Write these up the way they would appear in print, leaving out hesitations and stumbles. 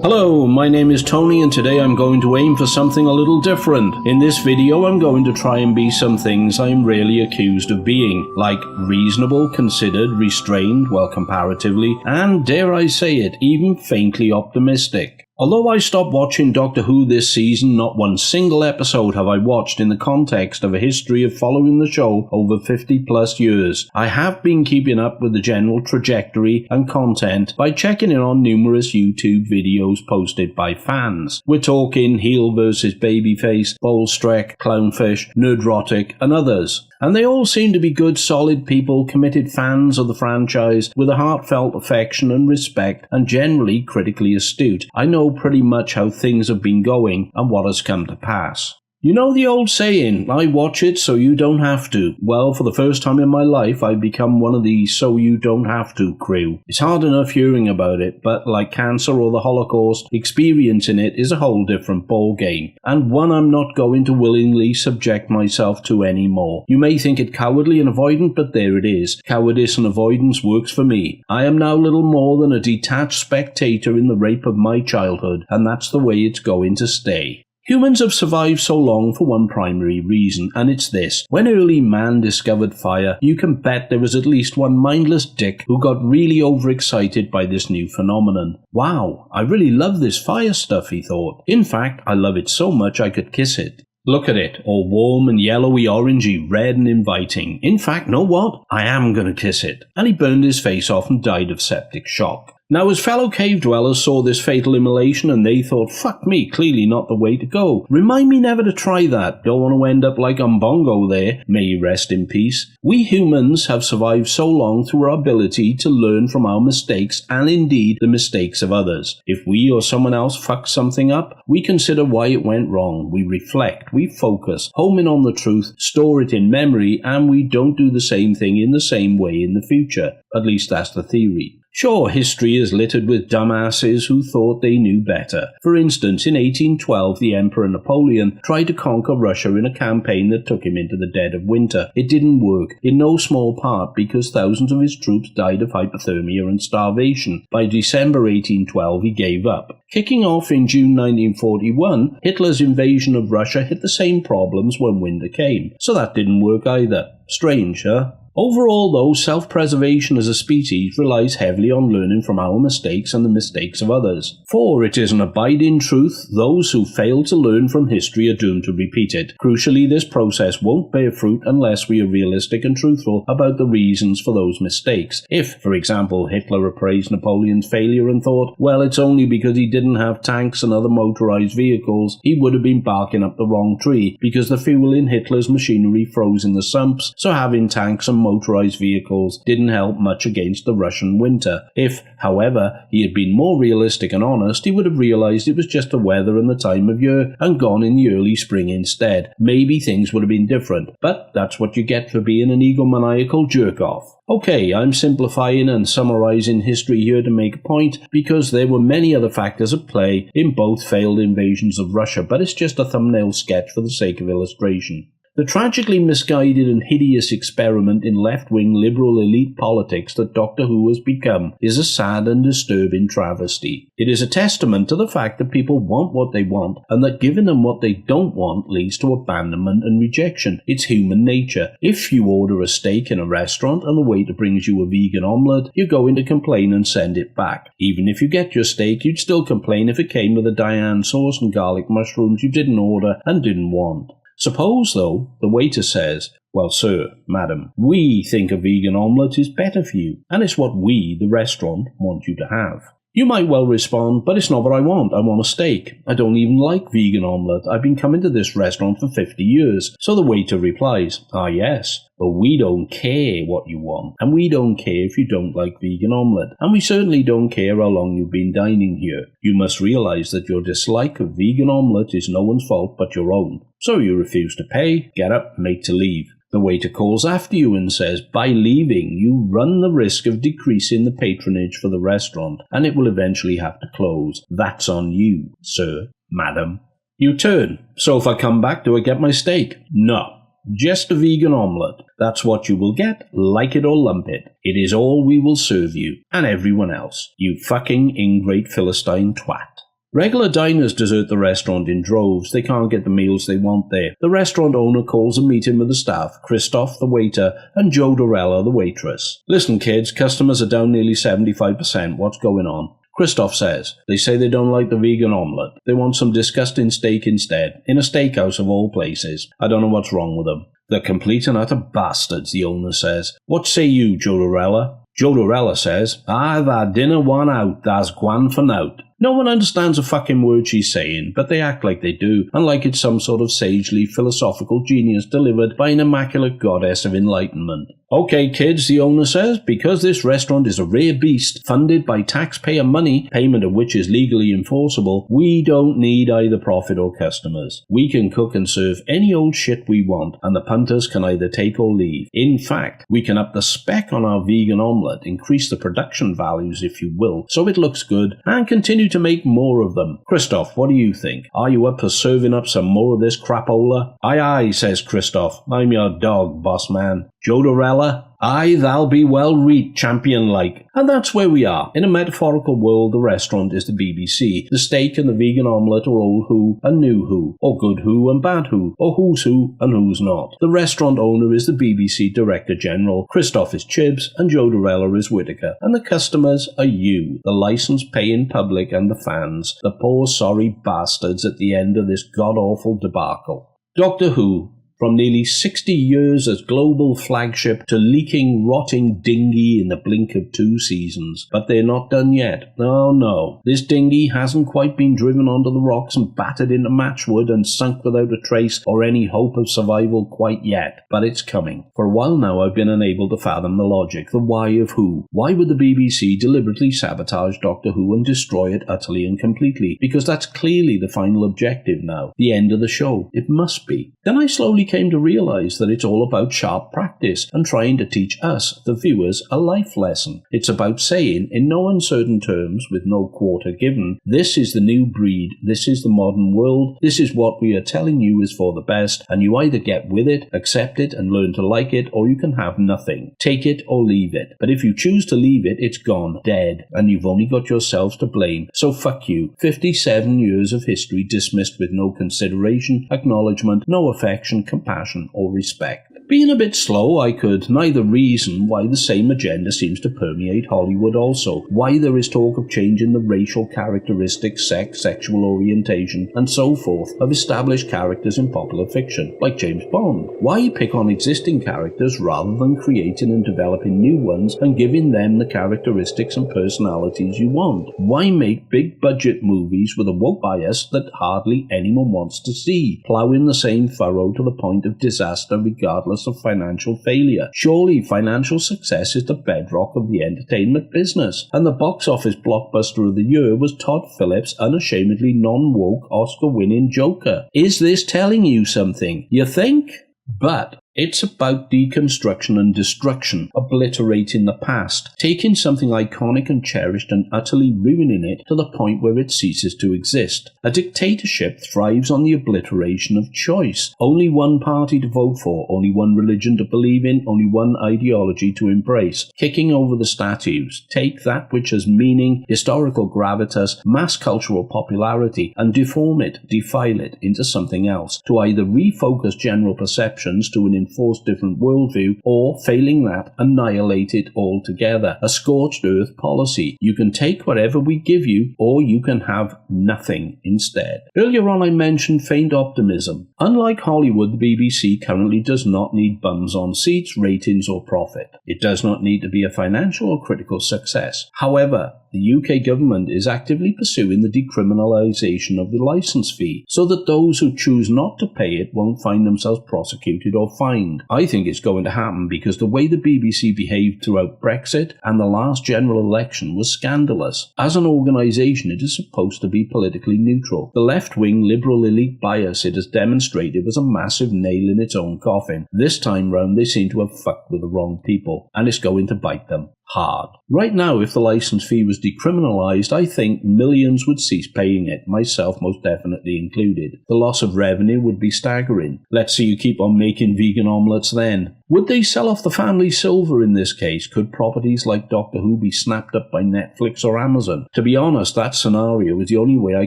Hello, my name is Tony and today I'm going to aim for something a little different. In this video I'm going to try and be some things I'm rarely accused of being, like reasonable, considered, restrained, well comparatively, and dare I say it, even faintly optimistic. Although I stopped watching Doctor Who this season, not one single episode have I watched in the context of a history of following the show over 50 plus years. I have been keeping up with the general trajectory and content by checking in on numerous YouTube videos posted by fans. We're talking heel versus babyface, Bolstrek, Clownfish, Nerdrotic, and others. And they all seem to be good, solid people, committed fans of the franchise with a heartfelt affection and respect, and generally critically astute. I know pretty much how things have been going and what has come to pass. You know the old saying, I watch it so you don't have to. Well, for the first time in my life, I've become one of the so you don't have to crew. It's hard enough hearing about it, but like cancer or the Holocaust, experiencing it is a whole different ballgame, and one I'm not going to willingly subject myself to anymore. You may think it cowardly and avoidant, but there it is. Cowardice and avoidance works for me. I am now little more than a detached spectator in the rape of my childhood, and that's the way it's going to stay. Humans have survived so long for one primary reason, and it's this. When early man discovered fire, you can bet there was at least one mindless dick who got really overexcited by this new phenomenon. Wow, I really love this fire stuff, he thought. In fact, I love it so much I could kiss it. Look at it, all warm and yellowy, orangey, red and inviting. In fact, know what? I am gonna kiss it. And he burned his face off and died of septic shock. Now, his fellow cave dwellers saw this fatal immolation and they thought, fuck me, clearly not the way to go. Remind me never to try that. Don't want to end up like Umbongo there. May he rest in peace. We humans have survived so long through our ability to learn from our mistakes and indeed the mistakes of others. If we or someone else fucks something up, we consider why it went wrong. We reflect, we focus, home in on the truth, store it in memory, and we don't do the same thing in the same way in the future. At least that's the theory. Sure, history is littered with dumbasses who thought they knew better. For instance, in 1812, the Emperor Napoleon tried to conquer Russia in a campaign that took him into the dead of winter. It didn't work, in no small part because thousands of his troops died of hypothermia and starvation. By December 1812, he gave up. Kicking off in June 1941, Hitler's invasion of Russia hit the same problems when winter came, so that didn't work either. Strange, huh? Overall, though, self-preservation as a species relies heavily on learning from our mistakes and the mistakes of others. For it is an abiding truth, those who fail to learn from history are doomed to repeat it. Crucially, this process won't bear fruit unless we are realistic and truthful about the reasons for those mistakes. If, for example, Hitler appraised Napoleon's failure and thought, well, it's only because he didn't have tanks and other motorized vehicles, he would have been barking up the wrong tree, because the fuel in Hitler's machinery froze in the sumps, so having tanks and motorized vehicles didn't help much against the Russian winter. If, however, he had been more realistic and honest, he would have realized it was just the weather and the time of year and gone in the early spring instead. Maybe things would have been different, but that's what you get for being an egomaniacal jerk-off. Okay, I'm simplifying and summarizing history here to make a point because there were many other factors at play in both failed invasions of Russia, but it's just a thumbnail sketch for the sake of illustration. The tragically misguided and hideous experiment in left-wing liberal elite politics that Doctor Who has become is a sad and disturbing travesty. It is a testament to the fact that people want what they want and that giving them what they don't want leads to abandonment and rejection. It's human nature. If you order a steak in a restaurant and the waiter brings you a vegan omelette, you're going to complain and send it back. Even if you get your steak, you'd still complain if it came with a Diane sauce and garlic mushrooms you didn't order and didn't want. Suppose, though, the waiter says, well, sir, madam, we think a vegan omelette is better for you, and it's what we, the restaurant, want you to have. You might well respond, but it's not what I want a steak. I don't even like vegan omelette. I've been coming to this restaurant for 50 years. So the waiter replies, ah yes, but we don't care what you want, and we don't care if you don't like vegan omelette, and we certainly don't care how long you've been dining here. You must realize that your dislike of vegan omelette is no one's fault but your own. So you refuse to pay, get up, make to leave. The waiter calls after you and says, by leaving, you run the risk of decreasing the patronage for the restaurant, and it will eventually have to close. That's on you, sir, madam. You turn. So if I come back, do I get my steak? No. Just a vegan omelette. That's what you will get, like it or lump it. It is all we will serve you, and everyone else. You fucking ingrate Philistine twat. Regular diners desert the restaurant in droves. They can't get the meals they want there. The restaurant owner calls a meeting with the staff, Christoph, the waiter, and Joe Dorella, the waitress. Listen, kids, customers are down nearly 75%. What's going on? Christoph says, they say they don't like the vegan omelette. They want some disgusting steak instead, in a steakhouse of all places. I don't know what's wrong with them. They're complete and utter bastards, the owner says. What say you, Joe Dorella? Joe Dorella says, I've had dinner one out, that's gwan for nout. No one understands a fucking word she's saying, but they act like they do, and like it's some sort of sagely philosophical genius delivered by an immaculate goddess of enlightenment. Okay, kids, the owner says, because this restaurant is a rare beast, funded by taxpayer money, payment of which is legally enforceable, we don't need either profit or customers. We can cook and serve any old shit we want, and the punters can either take or leave. In fact, we can up the spec on our vegan omelette, increase the production values, if you will, so it looks good, and continue to make more of them. Christoph, what do you think? Are you up for serving up some more of this crapola? Aye, aye, says Christoph. I'm your dog, boss man. Joe Dorella? Aye, thou be well reet, champion-like. And that's where we are. In a metaphorical world, the restaurant is the BBC. The steak and the vegan omelette are old who and new who, or good who and bad who, or who's who and who's not. The restaurant owner is the BBC Director General, Christoph is Chibs, and Joe Dorella is Whittaker. And the customers are you, the licence-paying public and the fans, the poor sorry bastards at the end of this god-awful debacle. Doctor Who. From nearly 60 years as global flagship to leaking, rotting dinghy in the blink of 2 seasons. But they're not done yet. Oh no, this dinghy hasn't quite been driven onto the rocks and battered into matchwood and sunk without a trace or any hope of survival quite yet. But it's coming. For a while now I've been unable to fathom the logic, the why of Who. Why would the BBC deliberately sabotage Doctor Who and destroy it utterly and completely? Because that's clearly the final objective now. The end of the show. It must be. Then I slowly came to realise that it's all about sharp practice and trying to teach us, the viewers, a life lesson. It's about saying, in no uncertain terms, with no quarter given, this is the new breed, this is the modern world, this is what we are telling you is for the best, and you either get with it, accept it, and learn to like it, or you can have nothing. Take it or leave it. But if you choose to leave it, it's gone, dead, and you've only got yourselves to blame. So fuck you. 57 years of history dismissed with no consideration, acknowledgement, no affection, compassion, or respect. Being a bit slow, I could neither reason why the same agenda seems to permeate Hollywood also, why there is talk of changing the racial characteristics, sex, sexual orientation, and so forth of established characters in popular fiction, like James Bond. Why pick on existing characters rather than creating and developing new ones and giving them the characteristics and personalities you want? Why make big budget movies with a woke bias that hardly anyone wants to see, ploughing the same furrow to the point of disaster regardless of financial failure? Surely financial success is the bedrock of the entertainment business, and the box office blockbuster of the year was Todd Phillips' unashamedly non-woke Oscar-winning Joker. Is this telling you something? You think? But it's about deconstruction and destruction, obliterating the past, taking something iconic and cherished and utterly ruining it to the point where it ceases to exist. A dictatorship thrives on the obliteration of choice. Only one party to vote for, only one religion to believe in, only one ideology to embrace. Kicking over the statues, take that which has meaning, historical gravitas, mass cultural popularity, and deform it, defile it into something else, to either refocus general perceptions to an enforce different worldview, or, failing that, annihilate it altogether. A scorched earth policy. You can take whatever we give you, or you can have nothing instead. Earlier on I mentioned faint optimism. Unlike Hollywood, the BBC currently does not need bums on seats, ratings, or profit. It does not need to be a financial or critical success. However, the UK government is actively pursuing the decriminalisation of the licence fee so that those who choose not to pay it won't find themselves prosecuted or fined. I think it's going to happen because the way the BBC behaved throughout Brexit and the last general election was scandalous. As an organisation, it is supposed to be politically neutral. The left-wing liberal elite bias it has demonstrated was a massive nail in its own coffin. This time round, they seem to have fucked with the wrong people, and it's going to bite them hard. Right now, if the licence fee was decriminalised, I think millions would cease paying it, myself most definitely included. The loss of revenue would be staggering. Let's see you keep on making vegan omelettes then. Would they sell off the family silver in this case? Could properties like Doctor Who be snapped up by Netflix or Amazon? To be honest, that scenario is the only way I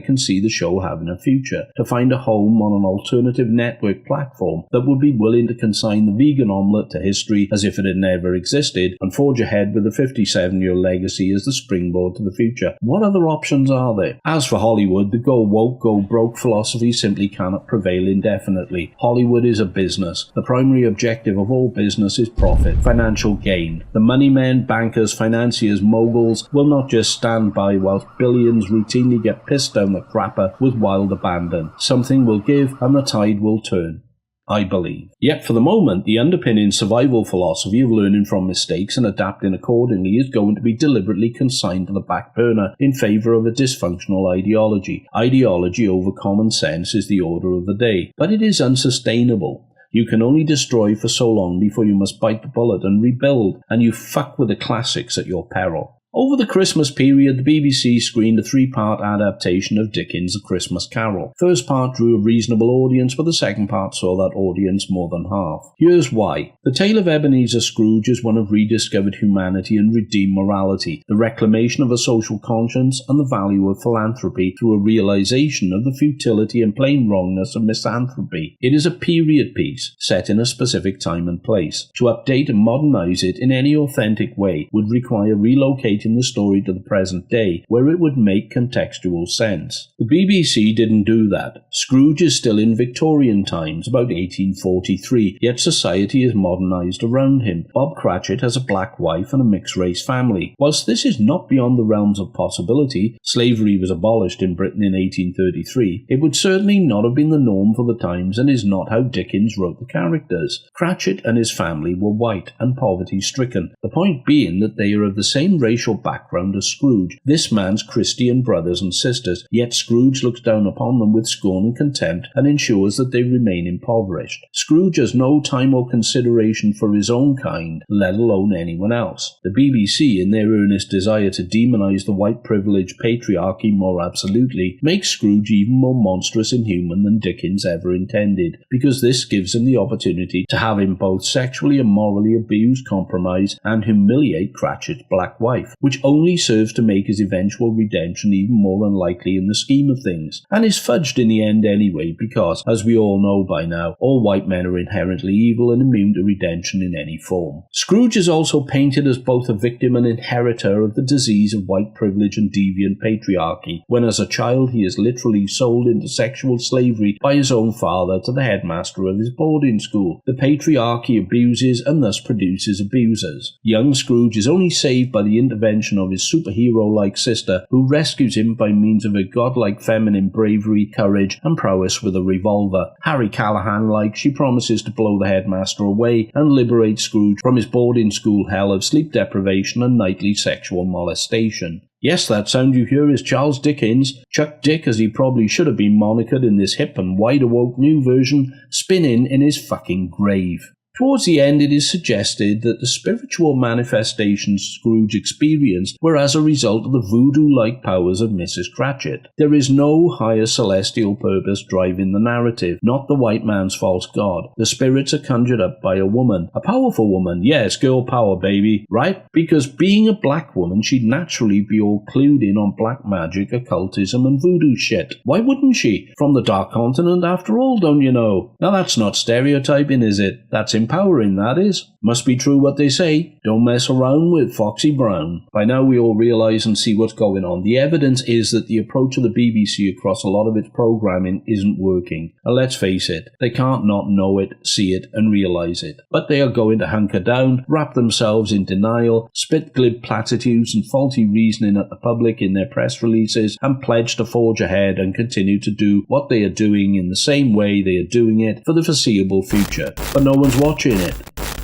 can see the show having a future. To find a home on an alternative network platform that would be willing to consign the vegan omelette to history as if it had never existed and forge ahead with a 57-year legacy as the springboard to the future. What other options are there? As for Hollywood, the go woke, go broke philosophy simply cannot prevail indefinitely. Hollywood is a business. The primary objective of all business is profit, financial gain. The money men, bankers, financiers, moguls will not just stand by whilst billions routinely get pissed down the crapper with wild abandon. Something will give and the tide will turn, I believe. Yet for the moment, the underpinning survival philosophy of learning from mistakes and adapting accordingly is going to be deliberately consigned to the back burner in favour of a dysfunctional ideology. Ideology over common sense is the order of the day, but it is unsustainable. You can only destroy for so long before you must bite the bullet and rebuild, and you fuck with the classics at your peril. Over the Christmas period, the BBC screened a 3-part adaptation of Dickens' A Christmas Carol. First part drew a reasonable audience, but the second part saw that audience more than half. Here's why. The tale of Ebenezer Scrooge is one of rediscovered humanity and redeemed morality, the reclamation of a social conscience and the value of philanthropy through a realization of the futility and plain wrongness of misanthropy. It is a period piece, set in a specific time and place. To update and modernize it in any authentic way would require relocating the story to the present day, where it would make contextual sense. The BBC didn't do that. Scrooge is still in Victorian times, about 1843, yet society is modernised around him. Bob Cratchit has a black wife and a mixed-race family. Whilst this is not beyond the realms of possibility, slavery was abolished in Britain in 1833, it would certainly not have been the norm for the times and is not how Dickens wrote the characters. Cratchit and his family were white and poverty-stricken, the point being that they are of the same racial background as Scrooge, this man's Christian brothers and sisters, yet Scrooge looks down upon them with scorn and contempt and ensures that they remain impoverished. Scrooge has no time or consideration for his own kind, let alone anyone else. The BBC, in their earnest desire to demonise the white privileged patriarchy more absolutely, makes Scrooge even more monstrous and human than Dickens ever intended, because this gives him the opportunity to have him both sexually and morally abuse, compromise, and humiliate Cratchit's black wife, which only serves to make his eventual redemption even more unlikely in the scheme of things, and is fudged in the end anyway because, as we all know by now, all white men are inherently evil and immune to redemption in any form. Scrooge is also painted as both a victim and inheritor of the disease of white privilege and deviant patriarchy, when as a child he is literally sold into sexual slavery by his own father to the headmaster of his boarding school. The patriarchy abuses and thus produces abusers. Young Scrooge is only saved by the intervention of his superhero-like sister, who rescues him by means of her godlike feminine bravery, courage, and prowess with a revolver. Harry Callahan-like, she promises to blow the headmaster away and liberate Scrooge from his boarding school hell of sleep deprivation and nightly sexual molestation. Yes, that sound you hear is Charles Dickens, Chuck Dick as he probably should have been monikered in this hip and wide-awoke new version, spinning in his fucking grave. Towards the end, it is suggested that the spiritual manifestations Scrooge experienced were as a result of the voodoo-like powers of Mrs. Cratchit. There is no higher celestial purpose driving the narrative, not the white man's false god. The spirits are conjured up by a woman, a powerful woman, yes, girl power, baby, right? Because being a black woman, she'd naturally be all clued in on black magic, occultism, and voodoo shit. Why wouldn't she? From the Dark Continent, after all, don't you know? Now that's not stereotyping, is it? That's empowering, that is. Must be true what they say. Don't mess around with Foxy Brown. By now we all realise and see what's going on. The evidence is that the approach of the BBC across a lot of its programming isn't working. And let's face it, they can't not know it, see it and realise it. But they are going to hunker down, wrap themselves in denial, spit glib platitudes and faulty reasoning at the public in their press releases, and pledge to forge ahead and continue to do what they are doing in the same way they are doing it for the foreseeable future. But no one's watching it.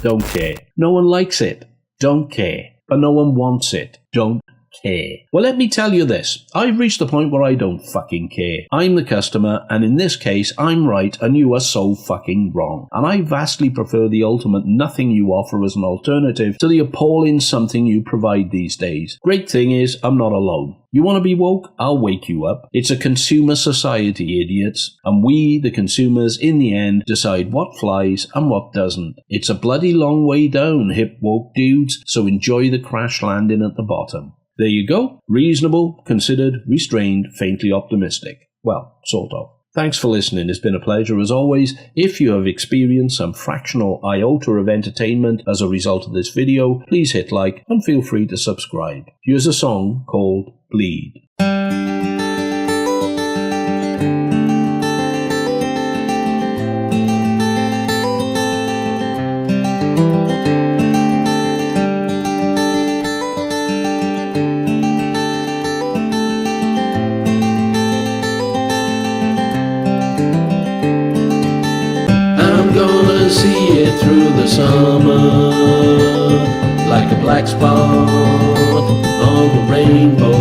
Don't care. No one likes it. Don't care. But no one wants it. Don't care. Well, let me tell you this. I've reached the point where I don't fucking care. I'm the customer, and in this case, I'm right and you are so fucking wrong. And I vastly prefer the ultimate nothing you offer as an alternative to the appalling something you provide these days. Great thing is, I'm not alone. You want to be woke? I'll wake you up. It's a consumer society, idiots. And we, the consumers, in the end, decide what flies and what doesn't. It's a bloody long way down, hip woke dudes, so enjoy the crash landing at the bottom. There you go. Reasonable, considered, restrained, faintly optimistic. Well, sort of. Thanks for listening. It's been a pleasure as always. If you have experienced some fractional iota of entertainment as a result of this video, please hit like and feel free to subscribe. Here's a song called Bleed. See it through the summer like a black spot on the rainbow.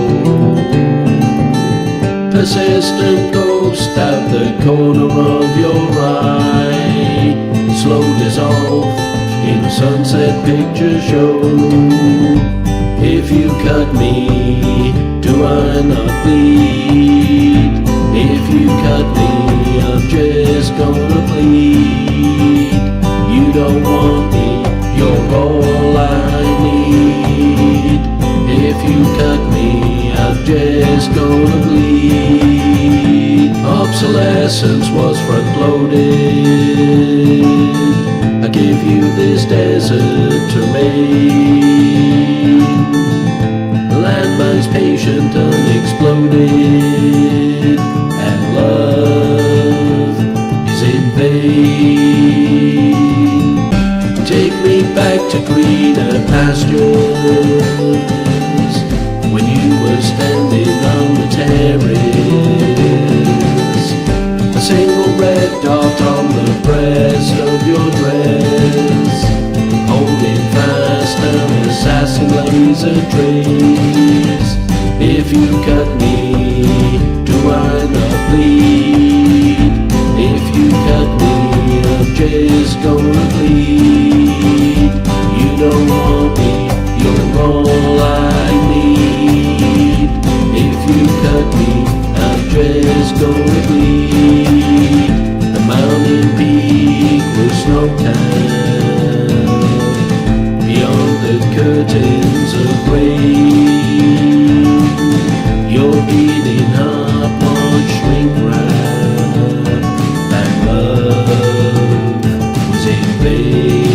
Persistent ghost at the corner of your eye, slow dissolve in a sunset picture show. If you cut me, do I not bleed? If you cut me, I'm just gonna bleed. You don't want me, you're all I need. If you cut me, I'm just gonna bleed. Obsolescence was front-loaded. I give you this desert terrain. Landmines patient, unexploded, and love is in vain. Take me back to greener pastures, when you were standing on the terrace, a single red dot on the breast of your dress, holding fast an assassin laser trace. If you cut me, do I not bleed? If you cut me, I'm just gonna bleed. You don't want me, you're all I need. If you cut me, I'm just gonna bleed. The mountain peak was Snowtown, beyond the curtains of rain. Your beating heart won't shrink wrap. That love was in vain.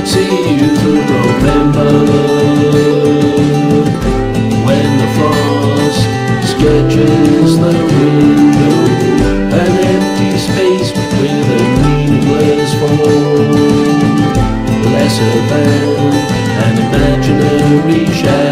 See you through November, when the frost sketches the window, an empty space with a meaningless form, lesser than an imaginary shadow.